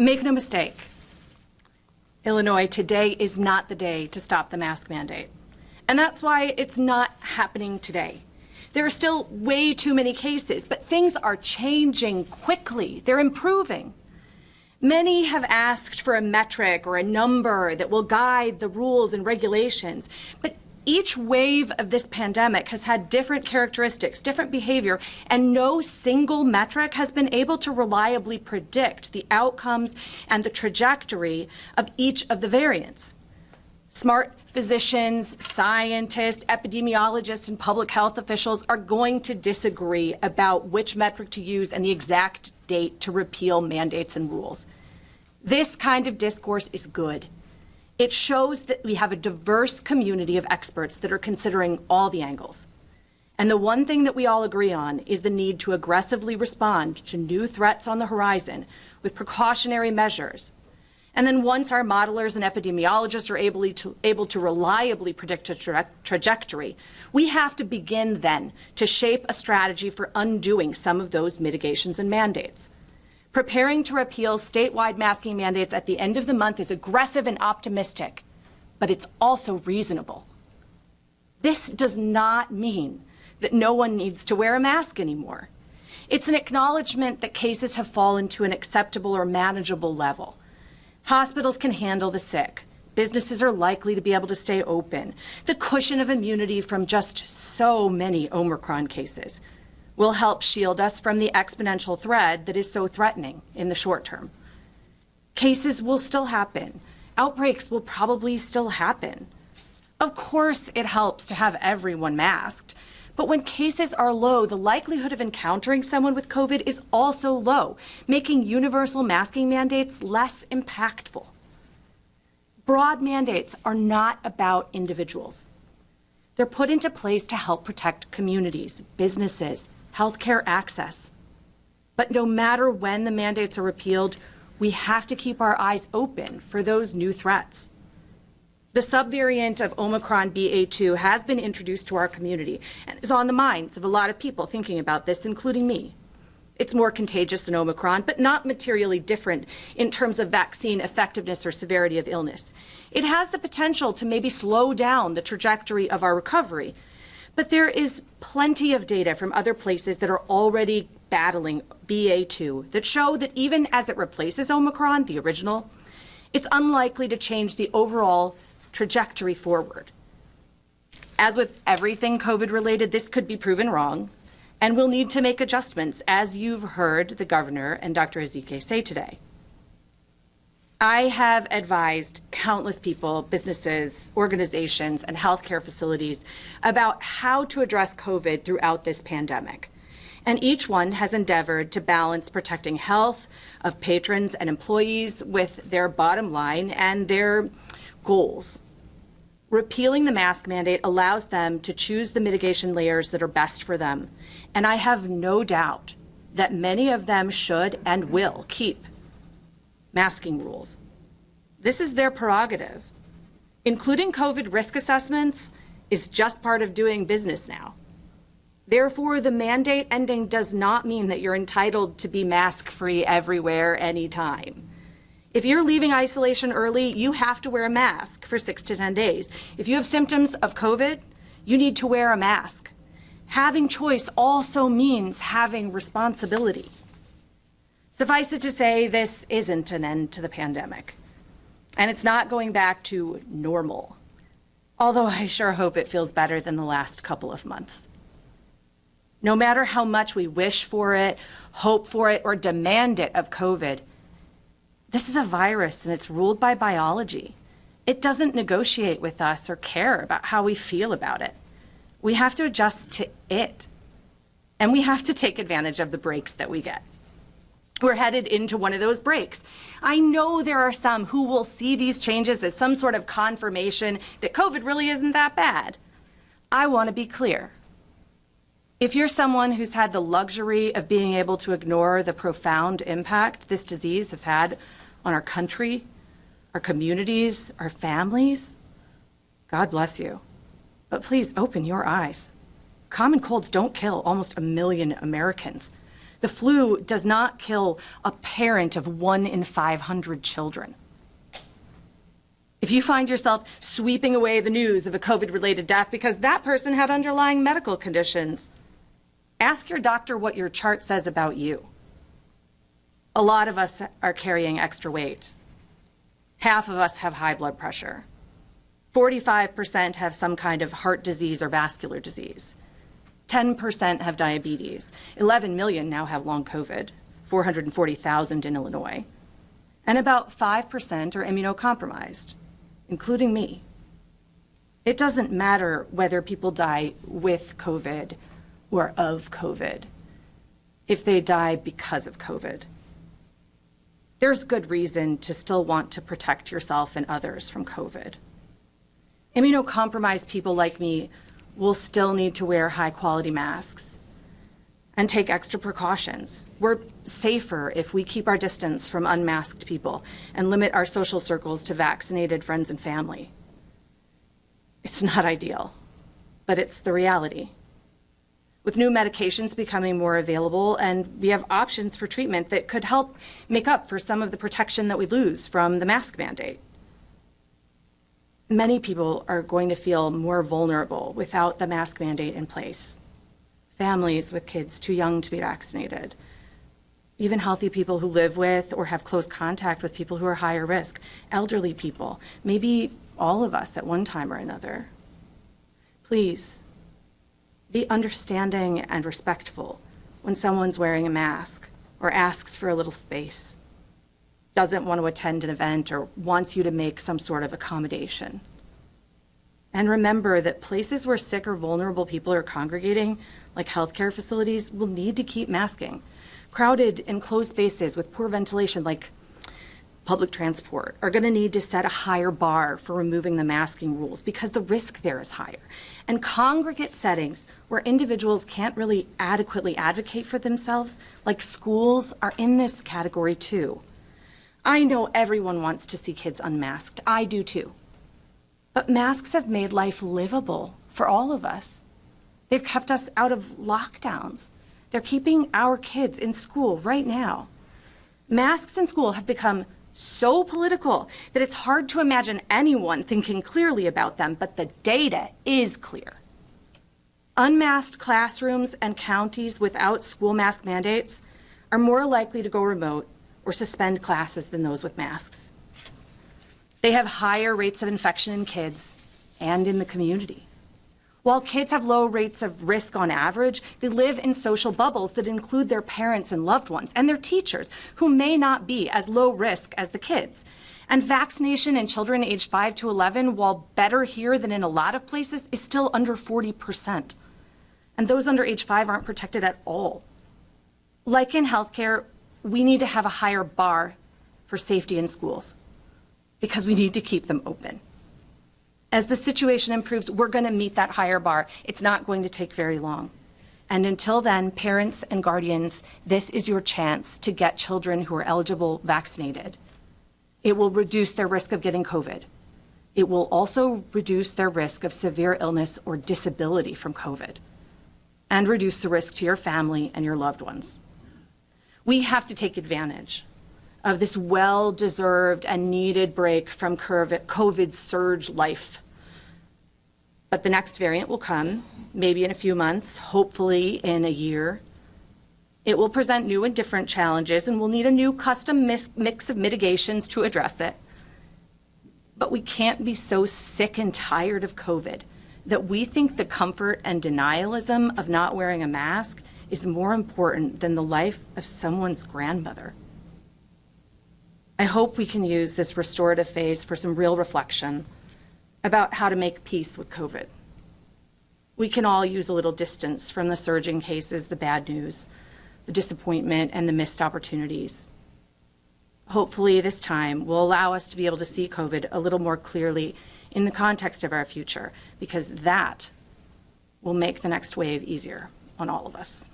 Make no mistake, Illinois, today is not the day to stop the mask mandate. And that's why it's not happening today. There are still way too many cases, but things are changing quickly. They're improving. Many have asked for a metric or a number that will guide the rules and regulations, but each wave of this pandemic has had different characteristics, different behavior, and no single metric has been able to reliably predict the outcomes and the trajectory of each of the variants. Smart physicians, scientists, epidemiologists, and public health officials are going to disagree about which metric to use and the exact date to repeal mandates and rules. This kind of discourse is good. It shows that we have a diverse community of experts that are considering all the angles. And the one thing that we all agree on is the need to aggressively respond to new threats on the horizon with precautionary measures. And then once our modelers and epidemiologists are able to reliably predict a trajectory, we have to begin then to shape a strategy for undoing some of those mitigations and mandates. Preparing to repeal statewide masking mandates at the end of the month is aggressive and optimistic, but it's also reasonable. This does not mean that no one needs to wear a mask anymore. It's an acknowledgement that cases have fallen to an acceptable or manageable level. Hospitals can handle the sick. Businesses are likely to be able to stay open. The cushion of immunity from just so many Omicron cases will help shield us from the exponential threat that is so threatening in the short term. Cases will still happen. Outbreaks will probably still happen. Of course, it helps to have everyone masked, but when cases are low, the likelihood of encountering someone with COVID is also low, making universal masking mandates less impactful. Broad mandates are not about individuals. They're put into place to help protect communities, businesses, healthcare access. But no matter when the mandates are repealed, we have to keep our eyes open for those new threats. The subvariant of Omicron BA.2 has been introduced to our community and is on the minds of a lot of people thinking about this, including me. It's more contagious than Omicron, but not materially different in terms of vaccine effectiveness or severity of illness. It has the potential to maybe slow down the trajectory of our recovery, but there is plenty of data from other places that are already battling BA.2 that show that even as it replaces Omicron, the original, it's unlikely to change the overall trajectory forward. As with everything COVID-related, this could be proven wrong, and we'll need to make adjustments, as you've heard the governor and Dr. Ezike say today. I have advised countless people, businesses, organizations, and healthcare facilities about how to address COVID throughout this pandemic. And each one has endeavored to balance protecting health of patrons and employees with their bottom line and their goals. Repealing the mask mandate allows them to choose the mitigation layers that are best for them. And I have no doubt that many of them should and will keep masking rules. This is their prerogative. Including COVID risk assessments is just part of doing business now. Therefore, the mandate ending does not mean that you're entitled to be mask-free everywhere, anytime. If you're leaving isolation early, you have to wear a mask for 6 to 10 days. If you have symptoms of COVID, you need to wear a mask. Having choice also means having responsibility. Suffice it to say, this isn't an end to the pandemic, and it's not going back to normal, although I sure hope it feels better than the last couple of months. No matter how much we wish for it, hope for it, or demand it of COVID, this is a virus and it's ruled by biology. It doesn't negotiate with us or care about how we feel about it. We have to adjust to it, and we have to take advantage of the breaks that we get. We're headed into one of those breaks. I know there are some who will see these changes as some sort of confirmation that COVID really isn't that bad. I want to be clear. If you're someone who's had the luxury of being able to ignore the profound impact this disease has had on our country, our communities, our families, God bless you. But please open your eyes. Common colds don't kill almost 1 million Americans. The flu does not kill a parent of 1 in 500 children. If you find yourself sweeping away the news of a COVID-related death because that person had underlying medical conditions, ask your doctor what your chart says about you. A lot of us are carrying extra weight. Half of us have high blood pressure. 45% have some kind of heart disease or vascular disease. 10% have diabetes. 11 million now have long COVID, 440,000 in Illinois. And about 5% are immunocompromised, including me. It doesn't matter whether people die with COVID or of COVID, if they die because of COVID. There's good reason to still want to protect yourself and others from COVID. Immunocompromised people like me will still need to wear high-quality masks and take extra precautions. We're safer if we keep our distance from unmasked people and limit our social circles to vaccinated friends and family. It's not ideal, but it's the reality. With new medications becoming more available, and we have options for treatment that could help make up for some of the protection that we lose from the mask mandate. Many people are going to feel more vulnerable without the mask mandate in place. Families with kids too young to be vaccinated. Even healthy people who live with or have close contact with people who are higher risk. Elderly people, maybe all of us at one time or another. Please, be understanding and respectful when someone's wearing a mask or asks for a little space, doesn't want to attend an event, or wants you to make some sort of accommodation. And remember that places where sick or vulnerable people are congregating, like healthcare facilities, will need to keep masking. Crowded, enclosed spaces with poor ventilation, like public transport, are going to need to set a higher bar for removing the masking rules because the risk there is higher. And congregate settings where individuals can't really adequately advocate for themselves, like schools, are in this category too. I know everyone wants to see kids unmasked. I do too. But masks have made life livable for all of us. They've kept us out of lockdowns. They're keeping our kids in school right now. Masks in school have become so political that it's hard to imagine anyone thinking clearly about them, but the data is clear. Unmasked classrooms and counties without school mask mandates are more likely to go remote or suspend classes than those with masks. They have higher rates of infection in kids and in the community. While kids have low rates of risk on average, they live in social bubbles that include their parents and loved ones and their teachers, who may not be as low risk as the kids. And vaccination in children aged 5 to 11, while better here than in a lot of places, is still under 40%. And those under age 5 aren't protected at all. Like in healthcare, we need to have a higher bar for safety in schools because we need to keep them open. As the situation improves, we're going to meet that higher bar. It's not going to take very long. And until then, parents and guardians, this is your chance to get children who are eligible vaccinated. It will reduce their risk of getting COVID. It will also reduce their risk of severe illness or disability from COVID, and reduce the risk to your family and your loved ones. We have to take advantage of this well-deserved and needed break from COVID surge life. But the next variant will come, maybe in a few months, hopefully in a year. It will present new and different challenges, and we'll need a new custom mix of mitigations to address it. But we can't be so sick and tired of COVID that we think the comfort and denialism of not wearing a mask is more important than the life of someone's grandmother. I hope we can use this restorative phase for some real reflection about how to make peace with COVID. We can all use a little distance from the surging cases, the bad news, the disappointment, and the missed opportunities. Hopefully this time will allow us to be able to see COVID a little more clearly in the context of our future, because that will make the next wave easier on all of us.